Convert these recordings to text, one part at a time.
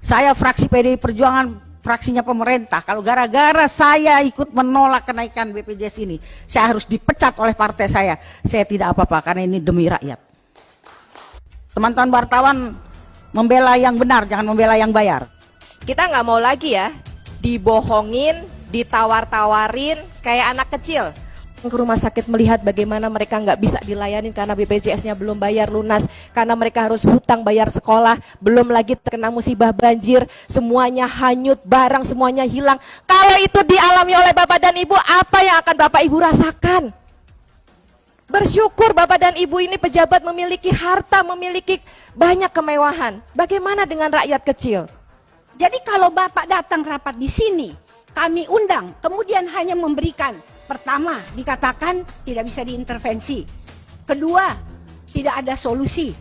Saya fraksi PDI Perjuangan, fraksinya pemerintah. Kalau gara-gara saya ikut menolak kenaikan BPJS ini, saya harus dipecat oleh partai saya. Saya tidak apa-apa karena ini demi rakyat. Teman-teman wartawan, membela yang benar, jangan membela yang bayar. Kita nggak mau lagi ya dibohongin, ditawar-tawarin kayak anak kecil. Ke rumah sakit melihat bagaimana mereka nggak bisa dilayani karena BPJS-nya belum bayar lunas, karena mereka harus hutang bayar sekolah, belum lagi terkena musibah banjir, semuanya hanyut, barang semuanya hilang. Kalau itu dialami oleh Bapak dan Ibu, apa yang akan Bapak Ibu rasakan? Bersyukur Bapak dan Ibu ini pejabat memiliki harta, memiliki banyak kemewahan. Bagaimana dengan rakyat kecil? Jadi kalau Bapak datang rapat di sini, kami undang, kemudian hanya memberikan, pertama, dikatakan tidak bisa diintervensi. Kedua, tidak ada solusi.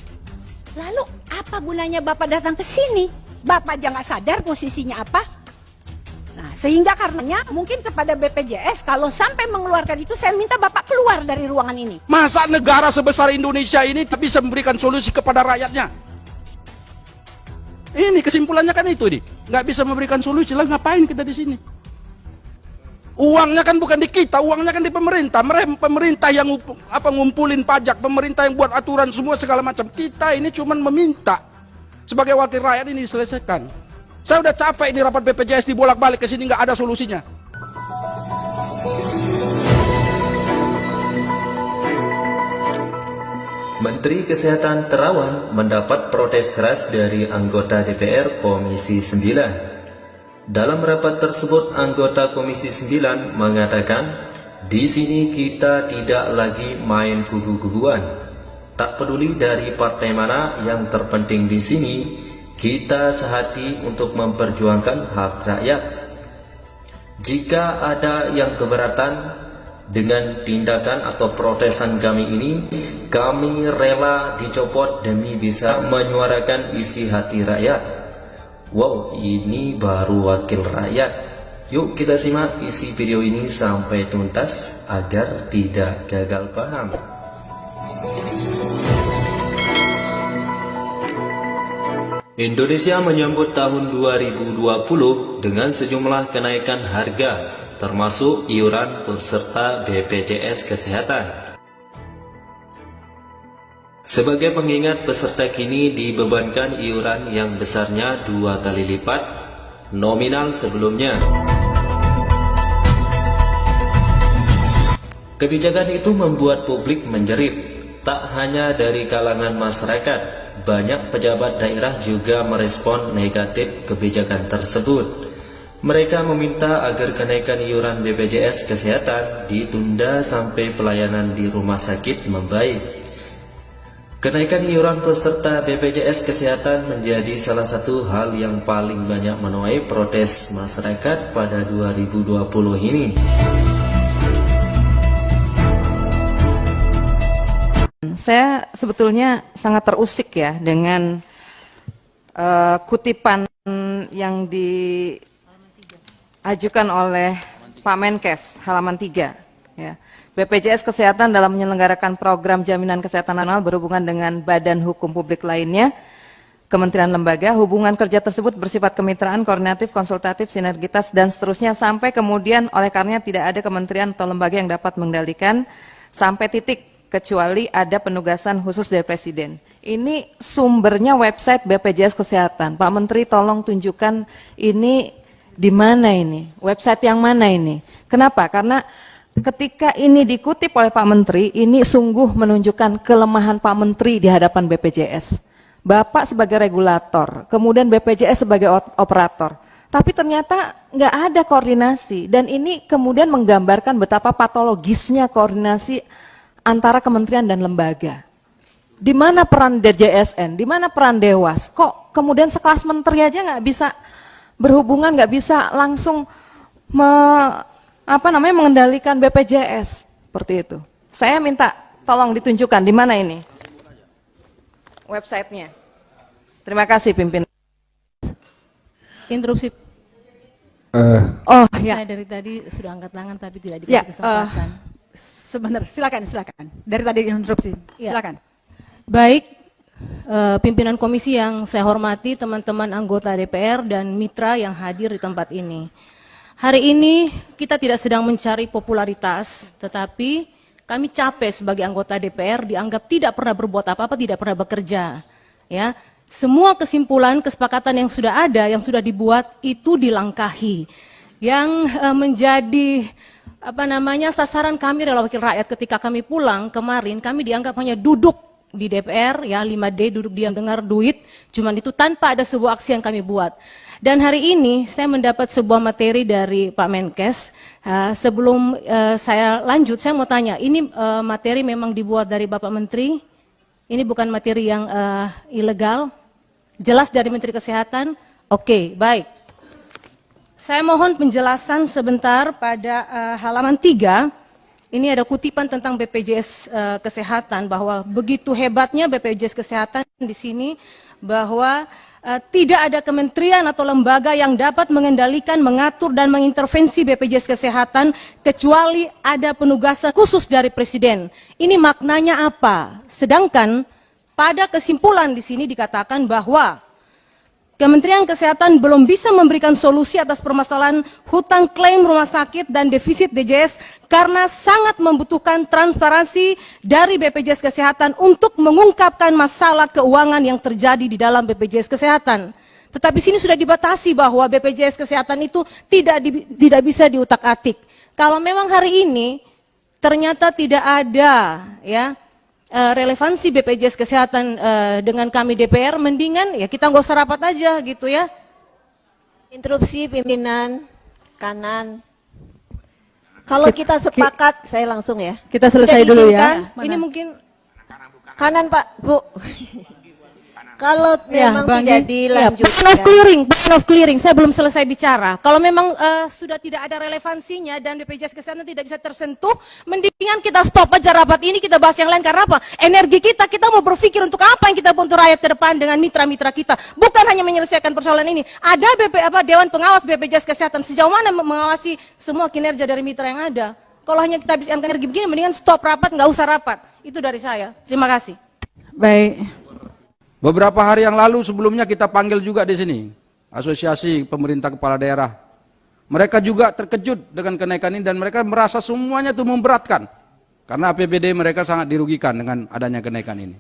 Lalu apa gunanya Bapak datang ke sini? Bapak jangan sadar posisinya apa? Nah, sehingga karenanya mungkin kepada BPJS kalau sampai mengeluarkan itu, saya minta Bapak keluar dari ruangan ini. Masa negara sebesar Indonesia ini tak bisa memberikan solusi kepada rakyatnya? Ini kesimpulannya kan itu nih, nggak bisa memberikan solusi, lah ngapain kita di sini? Uangnya kan bukan di kita, uangnya kan di pemerintah. Pemerintah yang ngumpulin pajak, pemerintah yang buat aturan semua segala macam. Kita ini cuma meminta sebagai wakil rakyat ini diselesaikan. Saya udah capek ini rapat BPJS dibolak-balik ke sini nggak ada solusinya. Menteri Kesehatan Terawan mendapat protes keras dari anggota DPR Komisi 9. Dalam rapat tersebut, anggota Komisi 9 mengatakan, di sini kita tidak lagi main kubu-kubuan. Tak peduli dari partai mana, yang terpenting di sini kita sehati untuk memperjuangkan hak rakyat. Jika ada yang keberatan dengan tindakan atau protesan kami ini, kami rela dicopot demi bisa menyuarakan isi hati rakyat. Wow, ini baru wakil rakyat. Yuk kita simak isi video ini sampai tuntas agar tidak gagal paham. Indonesia menyambut tahun 2020 dengan sejumlah kenaikan harga, termasuk iuran peserta BPJS Kesehatan. Sebagai pengingat, peserta kini dibebankan iuran yang besarnya 2 kali lipat nominal sebelumnya. Kebijakan itu membuat publik menjerit. Tak hanya dari kalangan masyarakat, banyak pejabat daerah juga merespon negatif kebijakan tersebut. Mereka meminta agar kenaikan iuran BPJS Kesehatan ditunda sampai pelayanan di rumah sakit membaik. Kenaikan iuran peserta BPJS Kesehatan menjadi salah satu hal yang paling banyak menuai protes masyarakat pada 2020 ini. Saya sebetulnya sangat terusik ya dengan kutipan yang diajukan oleh Pak Menkes, halaman 3. Ya. BPJS Kesehatan dalam menyelenggarakan program jaminan kesehatan nasional berhubungan dengan badan hukum publik lainnya, kementerian lembaga, hubungan kerja tersebut bersifat kemitraan, koordinatif, konsultatif, sinergitas, dan seterusnya, sampai kemudian oleh karenanya tidak ada kementerian atau lembaga yang dapat mengendalikan sampai titik, kecuali ada penugasan khusus dari Presiden. Ini sumbernya website BPJS Kesehatan. Pak Menteri tolong tunjukkan ini di mana ini, website yang mana ini. Kenapa? Karena ketika ini dikutip oleh Pak Menteri, ini sungguh menunjukkan kelemahan Pak Menteri di hadapan BPJS. Bapak sebagai regulator, kemudian BPJS sebagai operator. Tapi ternyata nggak ada koordinasi, dan ini kemudian menggambarkan betapa patologisnya koordinasi antara kementerian dan lembaga. Di mana peran DJSN, di mana peran Dewas? Kok kemudian sekelas menteri aja nggak bisa berhubungan, nggak bisa langsung mengendalikan BPJS seperti itu. Saya minta tolong ditunjukkan di mana ini websitenya. Terima kasih pimpinan. Interupsi. Oh ya. Saya dari tadi sudah angkat tangan tapi tidak dikasih kesempatan. Sebentar, silakan. Dari tadi interupsi. Silakan. Baik, pimpinan komisi yang saya hormati, teman-teman anggota DPR dan mitra yang hadir di tempat ini. Hari ini kita tidak sedang mencari popularitas, tetapi kami capek sebagai anggota DPR dianggap tidak pernah berbuat apa-apa, tidak pernah bekerja. Ya, semua kesimpulan, kesepakatan yang sudah ada, yang sudah dibuat itu dilangkahi. Yang menjadi sasaran kami adalah wakil rakyat. Ketika kami pulang kemarin, kami dianggap hanya duduk di DPR, ya 5D, duduk diam dengar duit, cuman itu tanpa ada sebuah aksi yang kami buat. Dan hari ini saya mendapat sebuah materi dari Pak Menkes. Sebelum saya lanjut, saya mau tanya, ini materi memang dibuat dari Bapak Menteri? Ini bukan materi yang ilegal? Jelas dari Menteri Kesehatan? Oke, baik. Saya mohon penjelasan sebentar pada halaman 3. Ini ada kutipan tentang BPJS Kesehatan, bahwa begitu hebatnya BPJS Kesehatan di sini, bahwa tidak ada kementerian atau lembaga yang dapat mengendalikan, mengatur, dan mengintervensi BPJS Kesehatan kecuali ada penugasan khusus dari Presiden. Ini maknanya apa? Sedangkan pada kesimpulan di sini dikatakan bahwa Kementerian Kesehatan belum bisa memberikan solusi atas permasalahan hutang klaim rumah sakit dan defisit DJS karena sangat membutuhkan transparansi dari BPJS Kesehatan untuk mengungkapkan masalah keuangan yang terjadi di dalam BPJS Kesehatan. Tetapi sini sudah dibatasi bahwa BPJS Kesehatan itu tidak bisa diutak-atik. Kalau memang hari ini ternyata tidak ada relevansi BPJS Kesehatan dengan kami DPR, mendingan ya kita nggak usah rapat aja gitu ya. Interupsi pimpinan kanan. Kalau kita sepakat, saya langsung ya. Kita selesai dulu ya. Ini mungkin kanan Pak, Bu. Kalau memang tidak dilanjutkan. Ban of clearing, saya belum selesai bicara. Kalau memang sudah tidak ada relevansinya dan BPJS Kesehatan tidak bisa tersentuh, mendingan kita stop aja rapat ini, kita bahas yang lain. Karena apa? Energi kita mau berpikir untuk apa yang kita untuk rakyat ke depan dengan mitra-mitra kita. Bukan hanya menyelesaikan persoalan ini. Ada Dewan Pengawas BPJS Kesehatan, sejauh mana mengawasi semua kinerja dari mitra yang ada. Kalau hanya kita habiskan energi begini, mendingan stop rapat, nggak usah rapat. Itu dari saya. Terima kasih. Baik. Beberapa hari yang lalu sebelumnya kita panggil juga di sini Asosiasi Pemerintah Kepala Daerah. Mereka juga terkejut dengan kenaikan ini dan mereka merasa semuanya itu memberatkan karena APBD mereka sangat dirugikan dengan adanya kenaikan ini.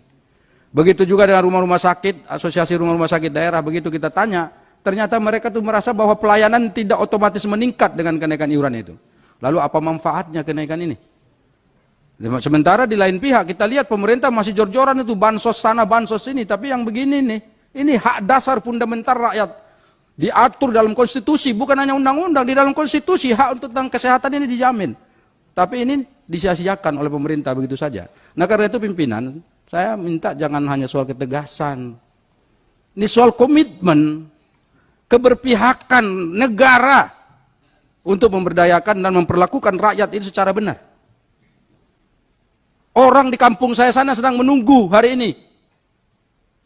Begitu juga dengan rumah-rumah sakit, Asosiasi Rumah-Rumah Sakit Daerah, begitu kita tanya, ternyata mereka tuh merasa bahwa pelayanan tidak otomatis meningkat dengan kenaikan iuran itu. Lalu apa manfaatnya kenaikan ini? Sementara di lain pihak kita lihat pemerintah masih jor-joran itu bansos sana bansos sini, tapi yang begini nih, ini hak dasar fundamental rakyat diatur dalam konstitusi, bukan hanya undang-undang, di dalam konstitusi hak untuk tentang kesehatan ini dijamin. Tapi ini disia-siakan oleh pemerintah begitu saja. Nah karena itu pimpinan, saya minta jangan hanya soal ketegasan, ini soal komitmen, keberpihakan negara untuk memberdayakan dan memperlakukan rakyat itu secara benar. Orang di kampung saya sana sedang menunggu hari ini.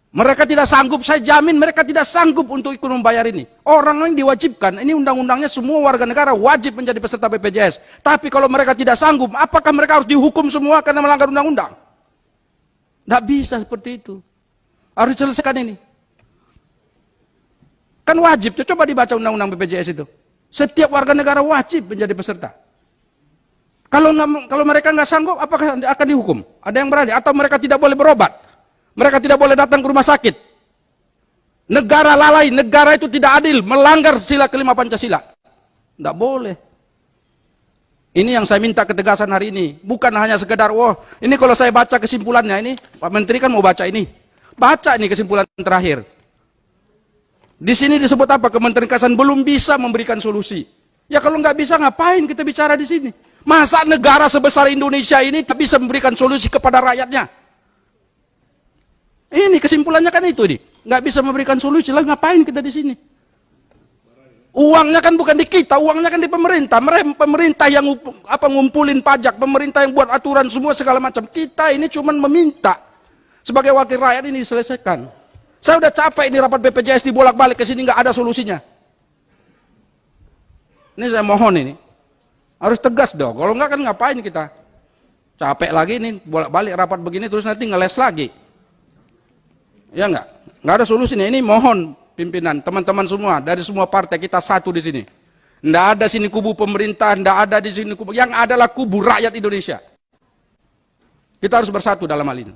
Mereka tidak sanggup, saya jamin mereka tidak sanggup untuk ikut membayar ini. Orang yang diwajibkan, ini undang-undangnya semua warga negara wajib menjadi peserta BPJS. Tapi kalau mereka tidak sanggup, apakah mereka harus dihukum semua karena melanggar undang-undang? Tidak bisa seperti itu. Harus diselesaikan ini. Kan wajib, coba dibaca undang-undang BPJS itu. Setiap warga negara wajib menjadi peserta. Kalau mereka nggak sanggup, apakah akan dihukum? Ada yang berani? Atau mereka tidak boleh berobat? Mereka tidak boleh datang ke rumah sakit? Negara lalai, negara itu tidak adil, melanggar sila kelima Pancasila. Tidak boleh. Ini yang saya minta ketegasan hari ini. Bukan hanya sekedar, ini kalau saya baca kesimpulannya, ini Pak Menteri kan mau baca ini. Baca ini kesimpulan terakhir. Di sini disebut apa? Kementerian Kesehatan belum bisa memberikan solusi. Ya kalau nggak bisa, ngapain kita bicara di sini? Masa negara sebesar Indonesia ini tak bisa memberikan solusi kepada rakyatnya? Ini kesimpulannya kan itu nih, nggak bisa memberikan solusi lah, ngapain kita di sini? Uangnya kan bukan di kita, uangnya kan di pemerintah. Pemerintah yang ngumpulin pajak, pemerintah yang buat aturan semua segala macam. Kita ini cuma meminta sebagai wakil rakyat ini diselesaikan. Saya udah capek ini rapat BPJS dibolak-balik ke sini nggak ada solusinya. Ini saya mohon ini. Harus tegas dong, kalau enggak kan ngapain kita? Capek lagi nih, bolak-balik rapat begini terus nanti ngeles lagi. Ya nggak ada solusinya. Ini mohon pimpinan, teman-teman semua, dari semua partai kita satu di sini. Nggak ada sini kubu pemerintah, nggak ada di sini kubu, yang adalah kubu rakyat Indonesia. Kita harus bersatu dalam hal ini.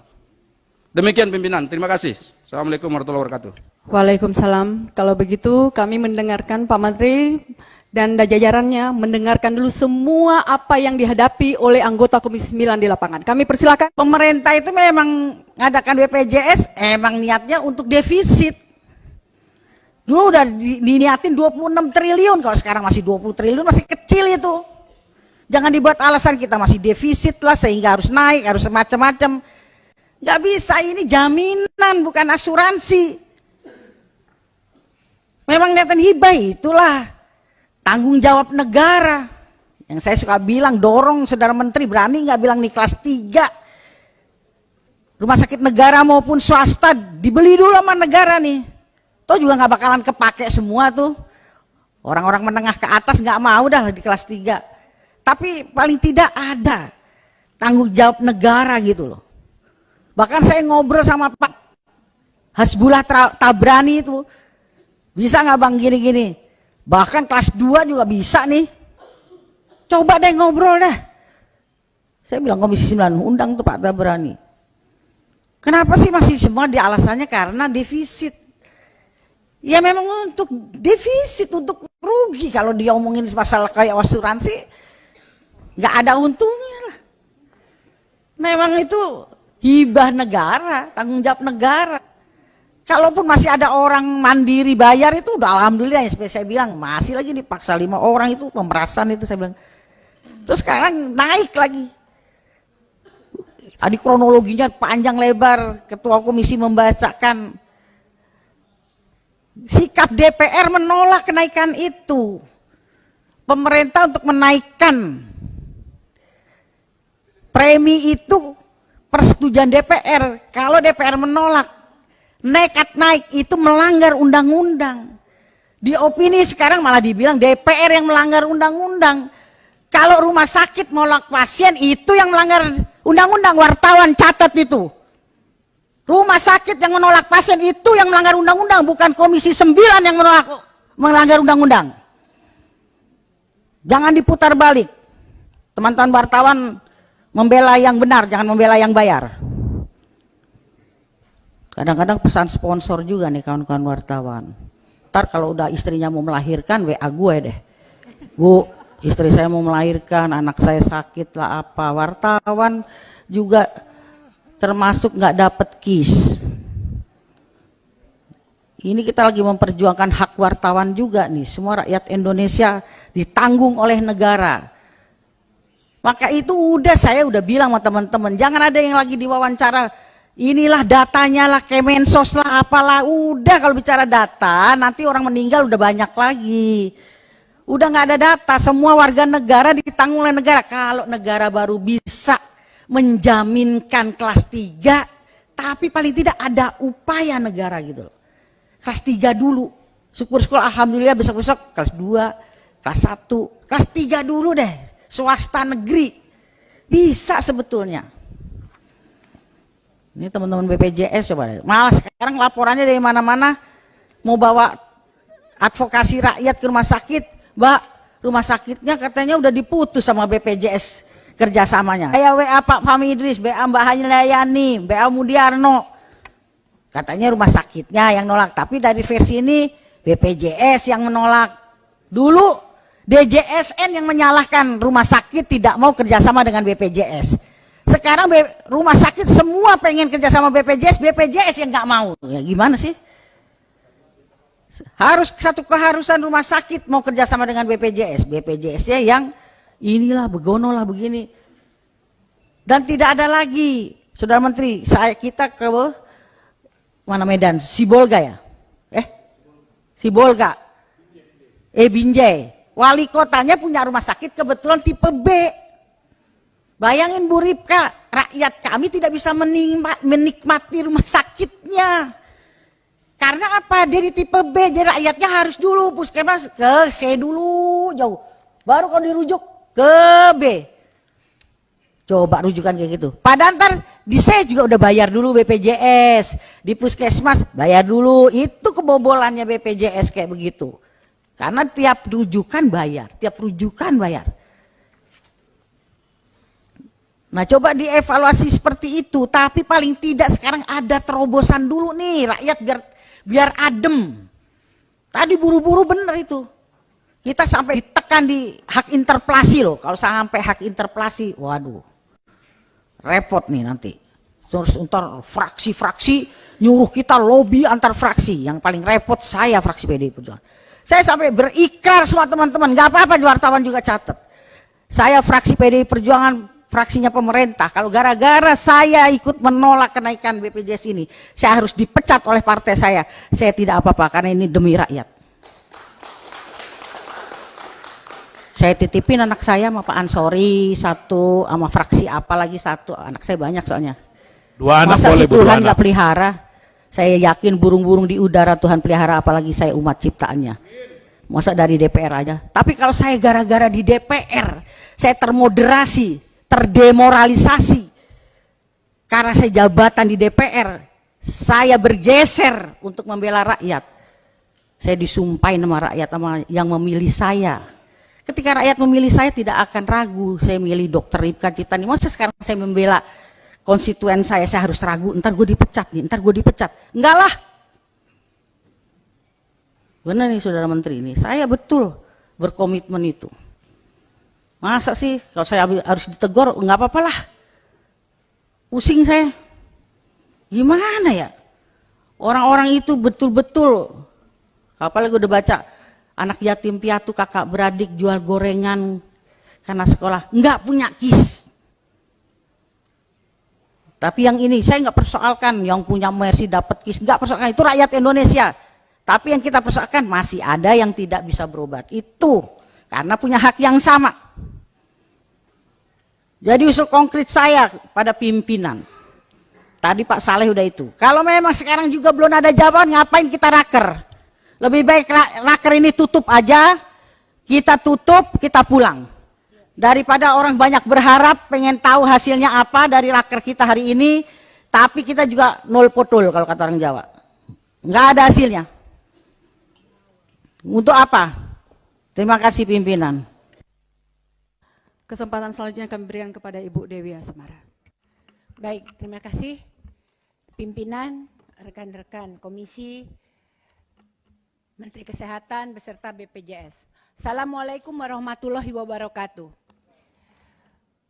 Demikian pimpinan, terima kasih. Assalamualaikum warahmatullahi wabarakatuh. Waalaikumsalam. Kalau begitu kami mendengarkan Pak Menteri dan jajarannya mendengarkan dulu semua apa yang dihadapi oleh anggota Komisi 9 di lapangan. Kami persilakan. Pemerintah itu memang ngadakan BPJS, emang niatnya untuk defisit. Dulu udah diniatin 26 triliun, kalau sekarang masih 20 triliun, masih kecil itu. Jangan dibuat alasan kita masih defisit lah, sehingga harus naik, harus macam-macam. Nggak bisa, ini jaminan bukan asuransi. Memang niatan hibah itulah tanggung jawab negara. Yang saya suka bilang, dorong saudara menteri, berani nggak bilang nih kelas 3. Rumah sakit negara maupun swasta dibeli dulu sama negara nih. Toh juga nggak bakalan kepake semua tuh. Orang-orang menengah ke atas nggak mau dah di kelas 3. Tapi paling tidak ada tanggung jawab negara gitu loh. Bahkan saya ngobrol sama Pak Hasbullah Tabrani itu, bisa nggak bang gini-gini? Bahkan kelas 2 juga bisa nih. Coba deh ngobrol deh. Saya bilang Komisi 9, undang tuh Pak Tabrani. Kenapa sih masih semua di alasannya karena defisit? Ya memang untuk defisit, untuk rugi. Kalau dia omongin masalah kayak asuransi, nggak ada untungnya lah. Memang itu hibah negara, tanggung jawab negara. Kalaupun masih ada orang mandiri bayar itu udah alhamdulillah, ya seperti saya bilang, masih lagi dipaksa 5 orang itu pemerasan itu saya bilang. Terus sekarang naik lagi. Tadi kronologinya panjang lebar, ketua komisi membacakan sikap DPR menolak kenaikan itu. Pemerintah untuk menaikkan premi itu persetujuan DPR. Kalau DPR menolak, nekat naik, itu melanggar undang-undang. Di opini sekarang malah dibilang DPR yang melanggar undang-undang. Kalau rumah sakit menolak pasien, itu yang melanggar undang-undang. Wartawan catat itu. Rumah sakit yang menolak pasien itu yang melanggar undang-undang, bukan Komisi 9 yang melanggar undang-undang. Jangan diputar balik. Teman-teman wartawan membela yang benar, jangan membela yang bayar. Kadang-kadang pesan sponsor juga nih kawan-kawan wartawan. Ntar kalau udah istrinya mau melahirkan, WA gue deh. Bu, istri saya mau melahirkan, anak saya sakit lah apa. Wartawan juga termasuk nggak dapet KIS. Ini kita lagi memperjuangkan hak wartawan juga nih. Semua rakyat Indonesia ditanggung oleh negara. Maka itu saya udah bilang sama teman-teman, jangan ada yang lagi diwawancara, inilah datanya lah, Kemensos lah, apalah. Udah kalau bicara data, nanti orang meninggal udah banyak lagi. Udah nggak ada data, semua warga negara ditanggung oleh negara. Kalau negara baru bisa menjaminkan kelas 3, tapi paling tidak ada upaya negara gitu loh. Kelas 3 dulu, syukur-syukur alhamdulillah besok-besok kelas 2, kelas 1, kelas 3 dulu deh. Swasta negeri bisa sebetulnya. Ini teman-teman BPJS coba deh. Malah sekarang laporannya dari mana-mana mau bawa advokasi rakyat ke rumah sakit, Mbak, rumah sakitnya katanya udah diputus sama BPJS kerjasamanya. Kayak WA Pak Fahmi Idris, BA Mbak Hanyayani, BA Mudiarno, katanya rumah sakitnya yang nolak. Tapi dari versi ini BPJS yang menolak. Dulu DJSN yang menyalahkan rumah sakit tidak mau kerjasama dengan BPJS. Sekarang rumah sakit semua pengen kerjasama BPJS, BPJS yang nggak mau. Ya gimana sih? Harus satu keharusan rumah sakit mau kerjasama dengan BPJS. BPJS-nya yang inilah begono lah begini. Dan tidak ada lagi, Saudara Menteri, kita ke mana Medan? Sibolga ya? Sibolga. Binjai. Wali kotanya punya rumah sakit kebetulan tipe B. Bayangin Bu Ripka, rakyat kami tidak bisa menikmati rumah sakitnya. Karena apa? Dia di tipe B, jadi rakyatnya harus dulu puskesmas ke C dulu jauh. Baru kalau dirujuk ke B. Coba rujukan kayak gitu. Padahal ntar Di saya juga udah bayar dulu BPJS, di puskesmas bayar dulu, itu kebobolannya BPJS kayak begitu. Karena tiap rujukan bayar, Nah coba dievaluasi seperti itu, tapi paling tidak sekarang ada terobosan dulu nih, rakyat biar adem. Tadi buru-buru bener itu. Kita sampai ditekan di hak interpelasi loh, kalau sampai hak interpelasi, waduh. Repot nih nanti. Terus ntar fraksi-fraksi nyuruh kita lobby antar fraksi. Yang paling repot saya fraksi PDI Perjuangan. Saya sampai berikrar semua teman-teman. Gak apa-apa wartawan juga catat. Saya fraksi PDI Perjuangan, fraksinya pemerintah. Kalau gara-gara saya ikut menolak kenaikan BPJS ini, saya harus dipecat oleh partai saya. Saya tidak apa-apa karena ini demi rakyat. Saya titipin anak saya sama Pak Ansori satu, sama fraksi apa lagi satu. Anak saya banyak soalnya. 2 anak Masa boleh, si Tuhan nggak pelihara? Saya yakin burung-burung di udara Tuhan pelihara, apalagi saya umat ciptaannya. Masa dari DPR aja. Tapi kalau saya gara-gara di DPR, saya termoderasi, terdemoralisasi. Karena saya jabatan di DPR, saya bergeser untuk membela rakyat. Saya disumpahin sama rakyat, sama yang memilih saya. Ketika rakyat memilih saya tidak akan ragu, saya milih Dr. Ripka Ciptani. Masa sekarang saya membela konstituen saya harus ragu, ntar gue dipecat nih, ntar gue dipecat. Enggak lah. Benar nih Saudara Menteri ini, saya betul berkomitmen itu. Masa sih kalau saya harus ditegur, enggak apa-apa lah. Pusing saya. Gimana ya? Orang-orang itu betul-betul, apalagi udah baca, anak yatim piatu, kakak beradik jual gorengan karena sekolah, nggak punya KIS. Tapi yang ini saya nggak persoalkan, yang punya Mercy dapat KIS, nggak persoalkan, itu rakyat Indonesia. Tapi yang kita persoalkan masih ada yang tidak bisa berobat, itu karena punya hak yang sama. Jadi usul konkret saya pada pimpinan, tadi Pak Saleh udah itu, kalau memang sekarang juga belum ada jawaban, ngapain kita raker? Lebih baik raker ini tutup aja, kita tutup, kita pulang. Daripada orang banyak berharap, pengen tahu hasilnya apa dari raker kita hari ini, tapi kita juga nol potul kalau kata orang Jawa. Nggak ada hasilnya. Untuk apa? Terima kasih pimpinan. Kesempatan selanjutnya kami berikan kepada Ibu Dewi Asmara. Baik, terima kasih pimpinan, rekan-rekan komisi, Menteri Kesehatan beserta BPJS. Assalamualaikum warahmatullahi wabarakatuh.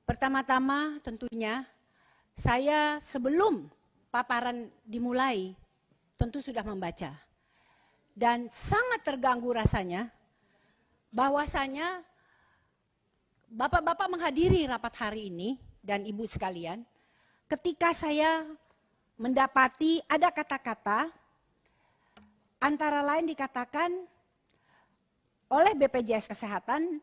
Pertama-tama tentunya saya sebelum paparan dimulai tentu sudah membaca. Dan sangat terganggu rasanya bahwasanya Bapak-bapak menghadiri rapat hari ini dan Ibu sekalian, ketika saya mendapati ada kata-kata antara lain dikatakan oleh BPJS Kesehatan,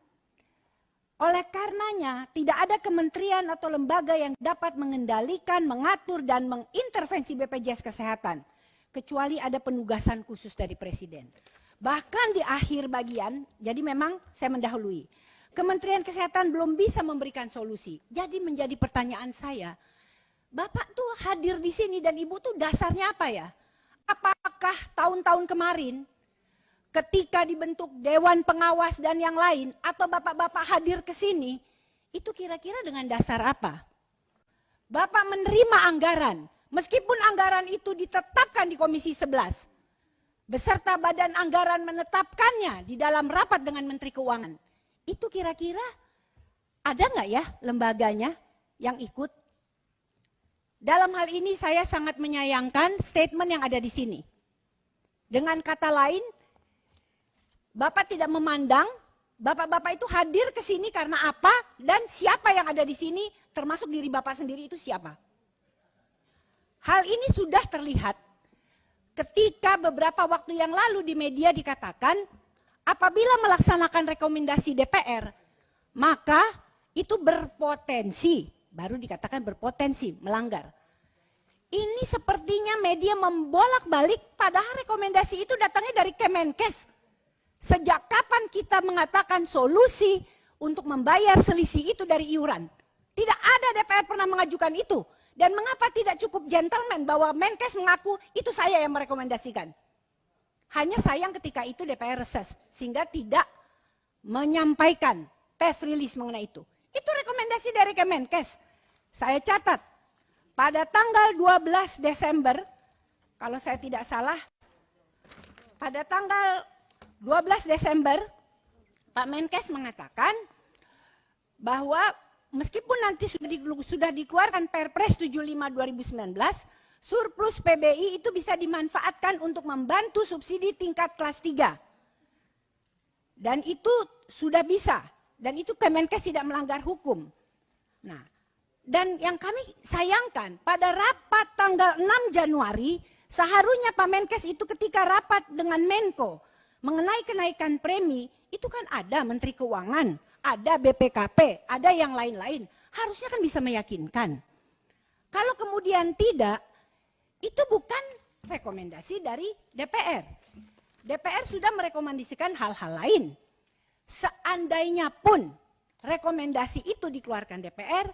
oleh karenanya tidak ada kementerian atau lembaga yang dapat mengendalikan, mengatur, dan mengintervensi BPJS Kesehatan, kecuali ada penugasan khusus dari Presiden. Bahkan di akhir bagian, jadi memang saya mendahului, Kementerian Kesehatan belum bisa memberikan solusi. Jadi menjadi pertanyaan saya, Bapak tuh hadir di sini dan Ibu tuh dasarnya apa ya? Apakah tahun-tahun kemarin ketika dibentuk Dewan Pengawas dan yang lain, atau Bapak-bapak hadir ke sini, itu kira-kira dengan dasar apa? Bapak menerima anggaran, meskipun anggaran itu ditetapkan di Komisi 11, beserta Badan Anggaran menetapkannya di dalam rapat dengan Menteri Keuangan. Itu kira-kira ada nggak ya lembaganya yang ikut? Dalam hal ini saya sangat menyayangkan statement yang ada di sini. Dengan kata lain, Bapak tidak memandang, Bapak-bapak itu hadir ke sini karena apa, dan siapa yang ada di sini, termasuk diri Bapak sendiri itu siapa. Hal ini sudah terlihat ketika beberapa waktu yang lalu di media dikatakan, apabila melaksanakan rekomendasi DPR, maka itu berpotensi, baru dikatakan berpotensi melanggar. Ini sepertinya media membolak-balik, padahal rekomendasi itu datangnya dari Kemenkes. Sejak kapan kita mengatakan solusi untuk membayar selisih itu dari iuran? Tidak ada DPR pernah mengajukan itu. Dan mengapa tidak cukup gentleman bahwa Menkes mengaku itu saya yang merekomendasikan. Hanya sayang ketika itu DPR reses, sehingga tidak menyampaikan press release mengenai itu. Itu rekomendasi dari Kemenkes. Saya catat, pada tanggal 12 Desember, kalau saya tidak salah, pada tanggal 12 Desember, Pak Menkes mengatakan bahwa meskipun nanti sudah dikeluarkan Perpres 75 2019, surplus PBI itu bisa dimanfaatkan untuk membantu subsidi tingkat kelas 3. Dan itu sudah bisa. Dan itu Kemenkes tidak melanggar hukum. Nah, dan yang kami sayangkan, pada rapat tanggal 6 Januari, seharusnya Pak Menkes itu ketika rapat dengan Menko mengenai kenaikan premi, itu kan ada Menteri Keuangan, ada BPKP, ada yang lain-lain. Harusnya kan bisa meyakinkan. Kalau kemudian tidak, itu bukan rekomendasi dari DPR. DPR sudah merekomendasikan hal-hal lain. Seandainya pun rekomendasi itu dikeluarkan DPR,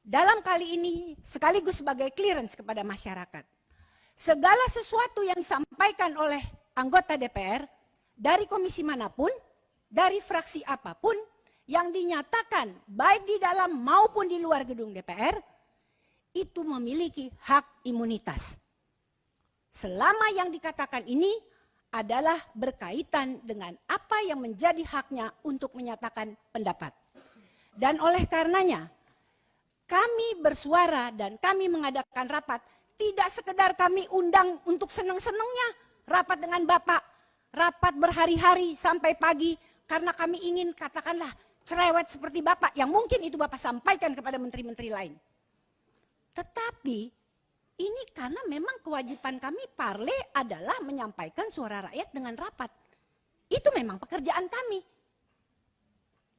dalam kali ini sekaligus sebagai clearance kepada masyarakat. Segala sesuatu yang disampaikan oleh anggota DPR, dari komisi manapun, dari fraksi apapun, yang dinyatakan baik di dalam maupun di luar gedung DPR, itu memiliki hak imunitas. Selama yang dikatakan ini adalah berkaitan dengan apa yang menjadi haknya untuk menyatakan pendapat. Dan oleh karenanya, kami bersuara dan kami mengadakan rapat, tidak sekedar kami undang untuk senang-senangnya rapat dengan Bapak, rapat berhari-hari sampai pagi, karena kami ingin katakanlah cerewet seperti Bapak, yang mungkin itu Bapak sampaikan kepada menteri-menteri lain. Tetapi ini karena memang kewajiban kami parle adalah menyampaikan suara rakyat dengan rapat. Itu memang pekerjaan kami.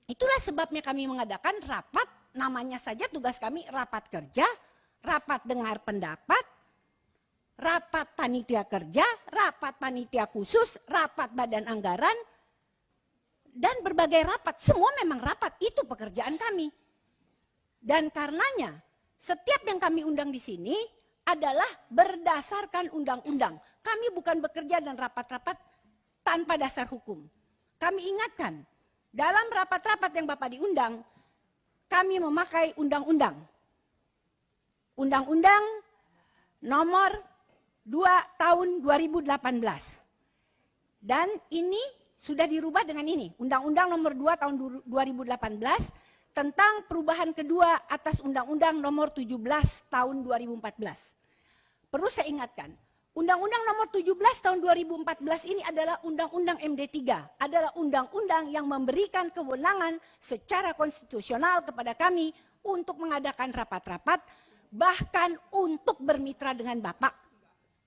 Itulah sebabnya kami mengadakan rapat, namanya saja tugas kami rapat kerja, rapat dengar pendapat, rapat panitia kerja, rapat panitia khusus, rapat badan anggaran, dan berbagai rapat. Semua memang rapat, itu pekerjaan kami. Dan karenanya, setiap yang kami undang di sini adalah berdasarkan undang-undang. Kami bukan bekerja dan rapat-rapat tanpa dasar hukum. Kami ingatkan, dalam rapat-rapat yang Bapak diundang, kami memakai undang-undang. Undang-undang nomor 2 tahun 2018. Dan ini sudah dirubah dengan ini. Undang-undang nomor 2 tahun 2018 tentang perubahan kedua atas Undang-Undang nomor 17 tahun 2014. Perlu saya ingatkan, Undang-Undang nomor 17 tahun 2014 ini adalah Undang-Undang MD3, adalah undang-undang yang memberikan kewenangan secara konstitusional kepada kami untuk mengadakan rapat-rapat, bahkan untuk bermitra dengan Bapak,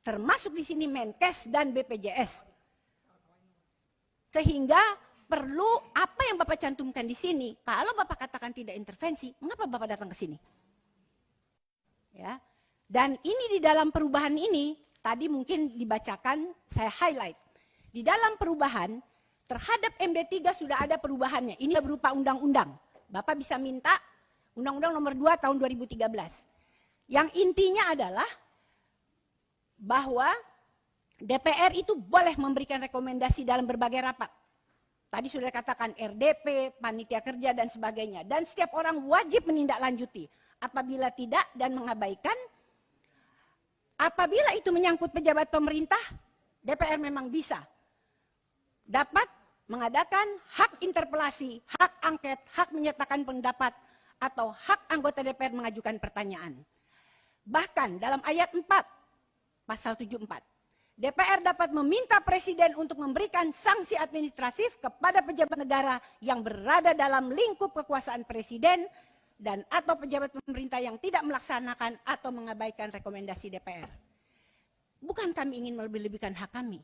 termasuk di sini Menkes dan BPJS. Sehingga perlu apa yang Bapak cantumkan di sini, kalau Bapak katakan tidak intervensi, mengapa Bapak datang ke sini? Ya. Dan ini di dalam perubahan ini, tadi mungkin dibacakan, saya highlight. Di dalam perubahan, terhadap MD3 sudah ada perubahannya. Ini berupa undang-undang. Bapak bisa minta Undang-Undang nomor 2 tahun 2013. Yang intinya adalah bahwa DPR itu boleh memberikan rekomendasi dalam berbagai rapat. Tadi sudah katakan RDP, panitia kerja dan sebagainya. Dan setiap orang wajib menindaklanjuti. Apabila tidak dan mengabaikan, apabila itu menyangkut pejabat pemerintah, DPR memang bisa dapat mengadakan hak interpelasi, hak angket, hak menyatakan pendapat, atau hak anggota DPR mengajukan pertanyaan. Bahkan dalam ayat 4, pasal 74, DPR dapat meminta Presiden untuk memberikan sanksi administratif kepada pejabat negara yang berada dalam lingkup kekuasaan Presiden dan atau pejabat pemerintah yang tidak melaksanakan atau mengabaikan rekomendasi DPR. Bukan kami ingin melebih-lebihkan hak kami,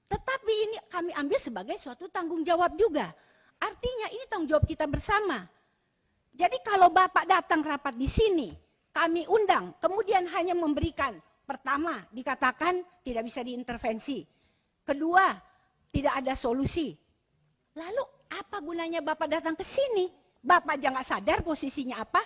tetapi ini kami ambil sebagai suatu tanggung jawab juga. Artinya ini tanggung jawab kita bersama. Jadi kalau Bapak datang rapat di sini, kami undang, kemudian hanya memberikan, pertama, dikatakan tidak bisa diintervensi. Kedua, tidak ada solusi. Lalu apa gunanya Bapak datang ke sini? Bapak aja nggak sadar posisinya apa?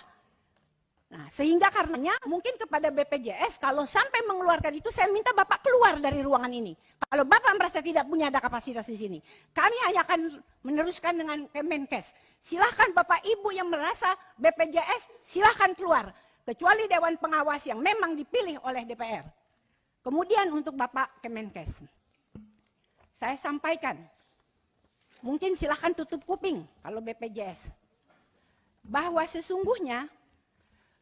Nah, sehingga karenanya mungkin kepada BPJS kalau sampai mengeluarkan itu saya minta Bapak keluar dari ruangan ini. Kalau Bapak merasa tidak punya ada kapasitas di sini, kami hanya akan meneruskan dengan Kemenkes. Silahkan Bapak Ibu yang merasa BPJS silahkan keluar, kecuali Dewan Pengawas yang memang dipilih oleh DPR. Kemudian untuk Bapak Kemenkes, saya sampaikan, mungkin silahkan tutup kuping kalau BPJS, bahwa sesungguhnya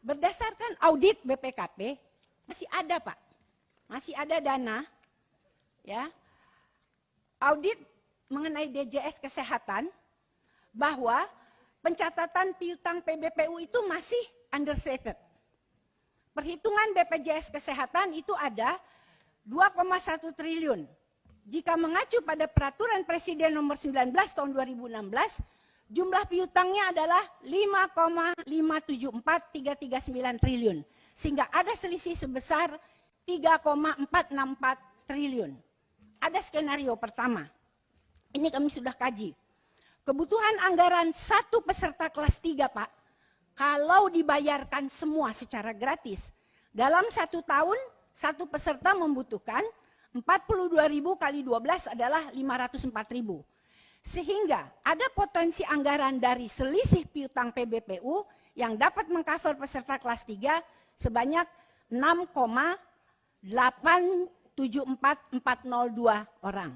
berdasarkan audit BPKP masih ada Pak, masih ada dana, ya, audit mengenai DJS Kesehatan bahwa pencatatan piutang PBPU itu masih understated. Perhitungan BPJS Kesehatan itu ada 2,1 triliun. Jika mengacu pada peraturan Presiden nomor 19 tahun 2016, jumlah piutangnya adalah 5,574339 triliun. Sehingga ada selisih sebesar 3,464 triliun. Ada skenario pertama. Ini kami sudah kaji. Kebutuhan anggaran satu peserta kelas 3, Pak, kalau dibayarkan semua secara gratis, dalam 1 tahun, satu peserta membutuhkan 42.000 kali 12 adalah 504.000. Sehingga ada potensi anggaran dari selisih piutang PBPU yang dapat mengcover peserta kelas 3 sebanyak 6,874402 orang.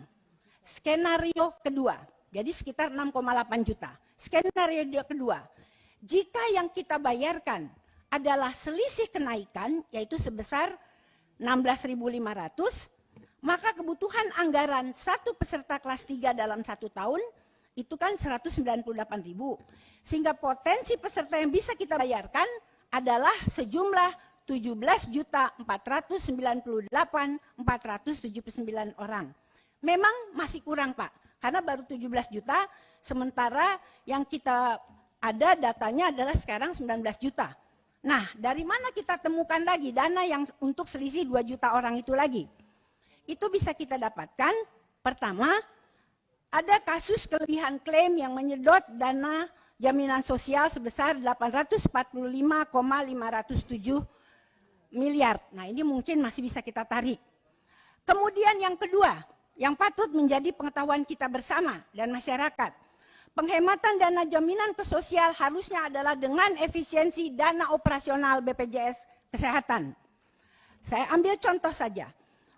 Skenario kedua, jadi sekitar 6,8 juta. Skenario kedua, jika yang kita bayarkan adalah selisih kenaikan, yaitu sebesar 16.500, maka kebutuhan anggaran satu peserta kelas 3 dalam 1 tahun itu kan 198.000. Sehingga potensi peserta yang bisa kita bayarkan adalah sejumlah 17.498.479 orang. Memang masih kurang Pak, karena baru 17 juta, sementara yang kita ada datanya adalah sekarang 19 juta. Nah, dari mana kita temukan lagi dana yang untuk selisih 2 juta orang itu lagi? Itu bisa kita dapatkan, pertama, ada kasus kelebihan klaim yang menyedot dana jaminan sosial sebesar 845,507 miliar. Nah, ini mungkin masih bisa kita tarik. Kemudian yang kedua, yang patut menjadi pengetahuan kita bersama dan masyarakat. Penghematan dana jaminan sosial harusnya adalah dengan efisiensi dana operasional BPJS Kesehatan. Saya ambil contoh saja.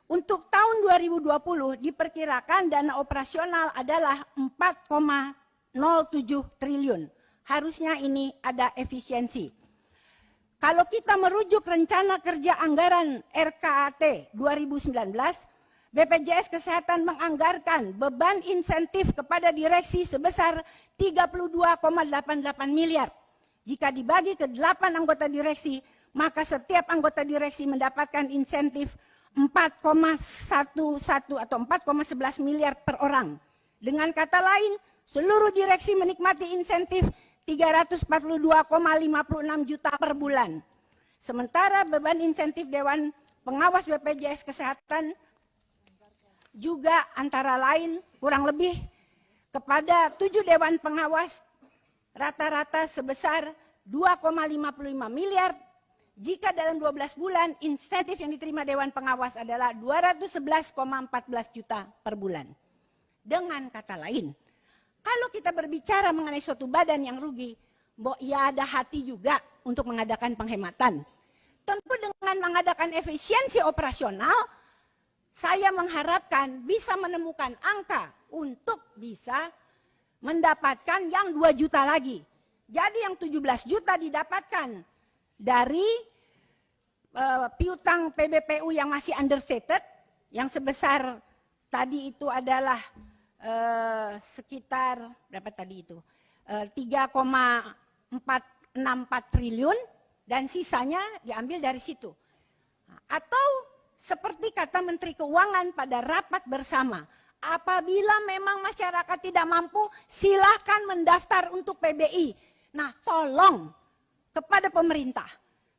Untuk tahun 2020 diperkirakan dana operasional adalah 4,07 triliun. Harusnya ini ada efisiensi. Kalau kita merujuk rencana kerja anggaran RKAT 2019, BPJS Kesehatan menganggarkan beban insentif kepada direksi sebesar 32,88 miliar. Jika dibagi ke 8 anggota direksi, maka setiap anggota direksi mendapatkan insentif 4,11 atau 4,11 miliar per orang. Dengan kata lain, seluruh direksi menikmati insentif 342,56 juta per bulan. Sementara beban insentif Dewan Pengawas BPJS Kesehatan juga antara lain kurang lebih kepada 7 Dewan Pengawas rata-rata sebesar 2,55 miliar. Jika dalam 12 bulan insentif yang diterima Dewan Pengawas adalah 211,14 juta per bulan. Dengan kata lain, kalau kita berbicara mengenai suatu badan yang rugi, ya ada hati juga untuk mengadakan penghematan. Tentu dengan mengadakan efisiensi operasional, saya mengharapkan bisa menemukan angka untuk bisa mendapatkan yang 2 juta lagi. Jadi yang 17 juta didapatkan dari piutang PBPU yang masih understated, yang sebesar tadi itu adalah sekitar berapa tadi itu 3,464 triliun dan sisanya diambil dari situ. Atau seperti kata Menteri Keuangan pada rapat bersama, apabila memang masyarakat tidak mampu, silakan mendaftar untuk PBI. Nah, tolong kepada pemerintah,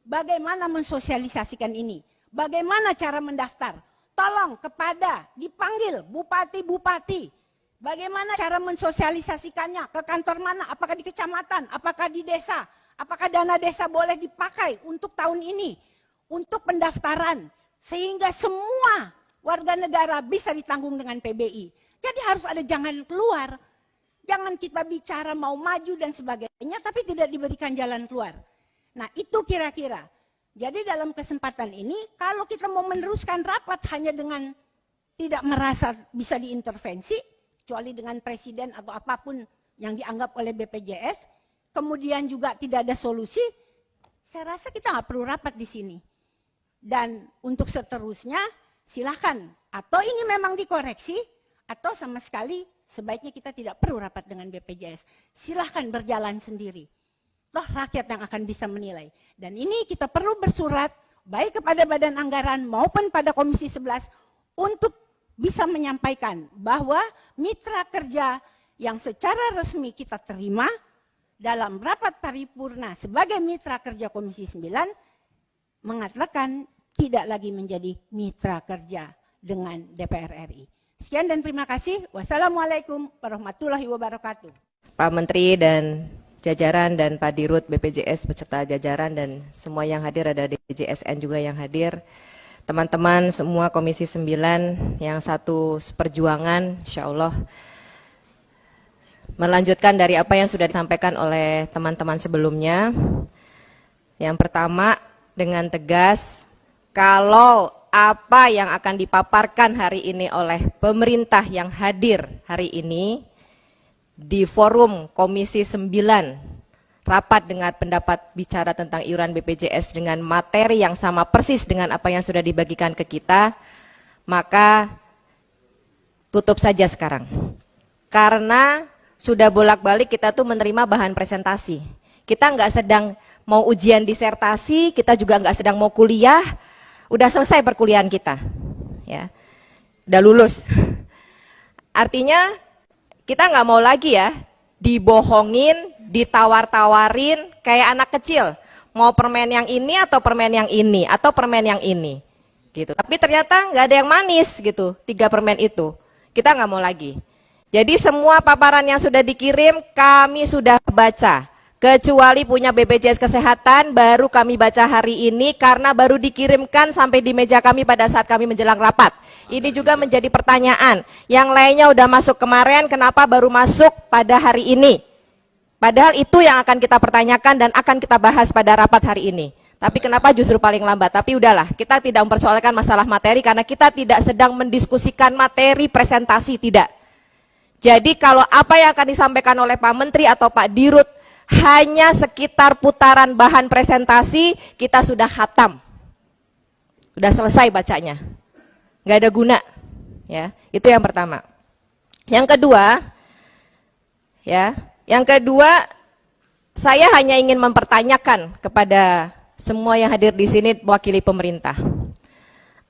bagaimana mensosialisasikan ini? Bagaimana cara mendaftar? Tolong kepada dipanggil bupati-bupati. Bagaimana cara mensosialisasikannya? Ke kantor mana? Apakah di kecamatan? Apakah di desa? Apakah dana desa boleh dipakai untuk tahun ini, untuk pendaftaran, sehingga semua warga negara bisa ditanggung dengan PBI. Jadi harus ada jangan keluar. Jangan kita bicara mau maju dan sebagainya, tapi tidak diberikan jalan keluar. Nah itu kira-kira. Jadi dalam kesempatan ini, kalau kita mau meneruskan rapat hanya dengan tidak merasa bisa diintervensi, kecuali dengan presiden atau apapun yang dianggap oleh BPJS, kemudian juga tidak ada solusi, saya rasa kita nggak perlu rapat di sini. Dan untuk seterusnya, silakan. Atau ini memang dikoreksi, atau sama sekali sebaiknya kita tidak perlu rapat dengan BPJS. Silahkan berjalan sendiri. Toh rakyat yang akan bisa menilai. Dan ini kita perlu bersurat, baik kepada Badan Anggaran maupun pada Komisi 11, untuk bisa menyampaikan bahwa mitra kerja yang secara resmi kita terima dalam rapat paripurna sebagai mitra kerja Komisi 9, mengatakan tidak lagi menjadi mitra kerja dengan DPR RI. Sekian dan terima kasih. Wassalamualaikum warahmatullahi wabarakatuh. Pak Menteri dan jajaran dan Pak Dirut BPJS beserta jajaran dan semua yang hadir, ada DJSN juga yang hadir. Teman-teman semua Komisi 9 yang satu seperjuangan, insya Allah melanjutkan dari apa yang sudah disampaikan oleh teman-teman sebelumnya. Yang pertama, dengan tegas, kalau apa yang akan dipaparkan hari ini oleh pemerintah yang hadir hari ini di forum Komisi 9, rapat dengan pendapat bicara tentang iuran BPJS dengan materi yang sama persis dengan apa yang sudah dibagikan ke kita, maka tutup saja sekarang. Karena sudah bolak-balik kita tuh menerima bahan presentasi. Kita nggak sedang mau ujian disertasi, kita juga nggak sedang mau kuliah, udah selesai perkuliahan kita, ya, udah lulus. Artinya kita nggak mau lagi ya dibohongin, ditawar-tawarin kayak anak kecil, mau permen yang ini atau permen yang ini atau permen yang ini, gitu. Tapi ternyata nggak ada yang manis gitu, 3 permen itu kita nggak mau lagi. Jadi semua paparan yang sudah dikirim kami sudah baca. Kecuali punya BPJS Kesehatan baru kami baca hari ini karena baru dikirimkan sampai di meja kami pada saat kami menjelang rapat. Ini juga menjadi pertanyaan. Yang lainnya udah masuk kemarin, kenapa baru masuk pada hari ini? Padahal itu yang akan kita pertanyakan dan akan kita bahas pada rapat hari ini. Tapi kenapa justru paling lambat? Tapi udahlah, kita tidak mempersoalkan masalah materi karena kita tidak sedang mendiskusikan materi presentasi, tidak. Jadi kalau apa yang akan disampaikan oleh Pak Menteri atau Pak Dirut hanya sekitar putaran bahan presentasi, kita sudah khatam, sudah selesai bacanya, nggak ada guna, ya. Itu yang pertama. Yang kedua, saya hanya ingin mempertanyakan kepada semua yang hadir di sini mewakili pemerintah,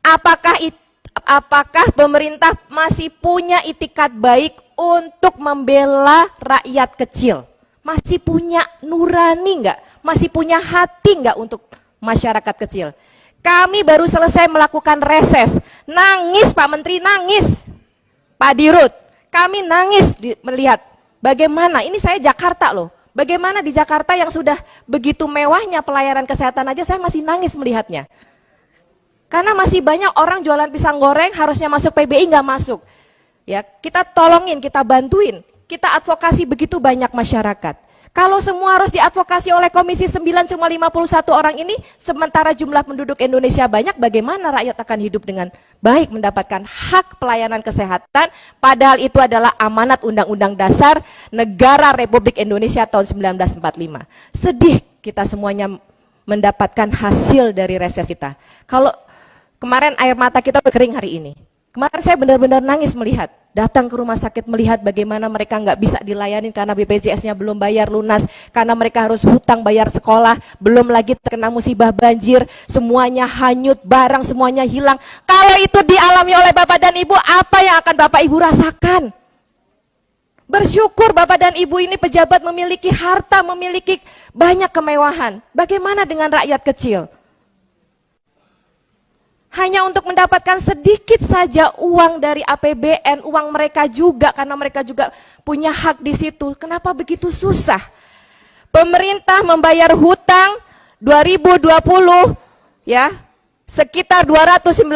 apakah pemerintah masih punya itikat baik untuk membela rakyat kecil? Masih punya nurani enggak? Masih punya hati enggak untuk masyarakat kecil? Kami baru selesai melakukan reses. Nangis Pak Menteri, nangis. Pak Dirut, kami nangis melihat bagaimana, ini saya Jakarta loh. Bagaimana di Jakarta yang sudah begitu mewahnya pelayanan kesehatan aja saya masih nangis melihatnya. Karena masih banyak orang jualan pisang goreng harusnya masuk PBI nggak masuk. Ya, kita tolongin, kita bantuin. Kita advokasi begitu banyak masyarakat. Kalau semua harus diadvokasi oleh Komisi 9 cuma 51 orang ini, sementara jumlah penduduk Indonesia banyak, bagaimana rakyat akan hidup dengan baik mendapatkan hak pelayanan kesehatan, padahal itu adalah amanat Undang-Undang Dasar Negara Republik Indonesia tahun 1945. Sedih kita semuanya mendapatkan hasil dari reses kita. Kalau kemarin air mata kita berkering hari ini. Kemarin saya benar-benar nangis melihat, datang ke rumah sakit melihat bagaimana mereka nggak bisa dilayani karena BPJS-nya belum bayar lunas, karena mereka harus hutang bayar sekolah, belum lagi terkena musibah banjir, semuanya hanyut, barang semuanya hilang. Kalau itu dialami oleh Bapak dan Ibu, apa yang akan Bapak Ibu rasakan? Bersyukur Bapak dan Ibu ini pejabat memiliki harta, memiliki banyak kemewahan. Bagaimana dengan rakyat kecil? Hanya untuk mendapatkan sedikit saja uang dari APBN, uang mereka juga karena mereka juga punya hak di situ. Kenapa begitu susah? Pemerintah membayar hutang 2020 ya sekitar 295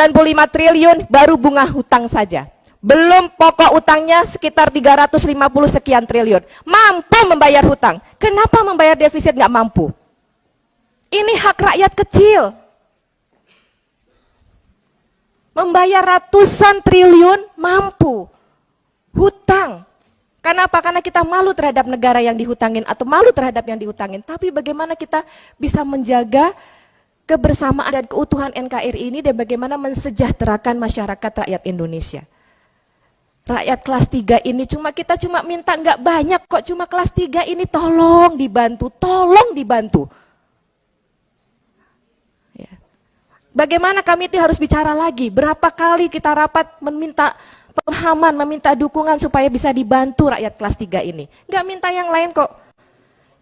triliun baru bunga hutang saja. Belum pokok utangnya sekitar 350 sekian triliun. Mampu membayar hutang. Kenapa membayar defisit nggak mampu? Ini hak rakyat kecil. Membayar ratusan triliun mampu. Hutang. Kenapa? Karena kita malu terhadap negara yang dihutangin atau malu terhadap yang dihutangin. Tapi bagaimana kita bisa menjaga kebersamaan dan keutuhan NKRI ini dan bagaimana mensejahterakan masyarakat rakyat Indonesia. Rakyat kelas 3 ini kita cuma minta nggak banyak kok, cuma kelas 3 ini tolong dibantu, tolong dibantu. Ya. Bagaimana kami itu harus bicara lagi, berapa kali kita rapat meminta pemahaman, meminta dukungan supaya bisa dibantu rakyat kelas 3 ini. Nggak minta yang lain kok.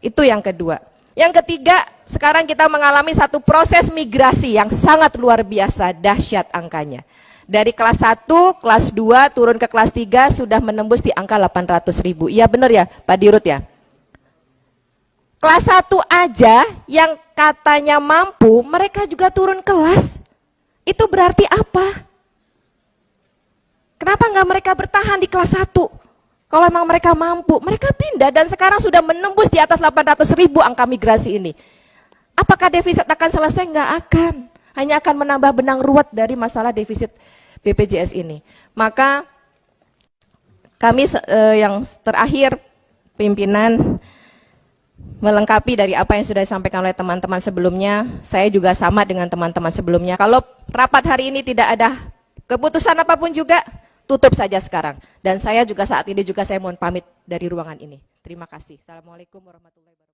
Itu yang kedua. Yang ketiga, sekarang kita mengalami satu proses migrasi yang sangat luar biasa, dahsyat angkanya. Dari kelas 1, kelas 2, turun ke kelas 3 sudah menembus di angka 800.000. Iya benar ya Pak Dirut ya? Kelas 1 aja yang katanya mampu, mereka juga turun kelas. Itu berarti apa? Kenapa nggak mereka bertahan di kelas 1? Kalau memang mereka mampu, mereka pindah dan sekarang sudah menembus di atas 800.000 angka migrasi ini. Apakah defisit akan selesai? Nggak akan. Hanya akan menambah benang ruwet dari masalah defisit BPJS ini. Maka kami yang terakhir pimpinan melengkapi dari apa yang sudah disampaikan oleh teman-teman sebelumnya, saya juga sama dengan teman-teman sebelumnya. Kalau rapat hari ini tidak ada keputusan apapun juga, tutup saja sekarang. Dan saya juga saat ini saya mohon pamit dari ruangan ini. Terima kasih. Assalamualaikum warahmatullahi wabarakatuh.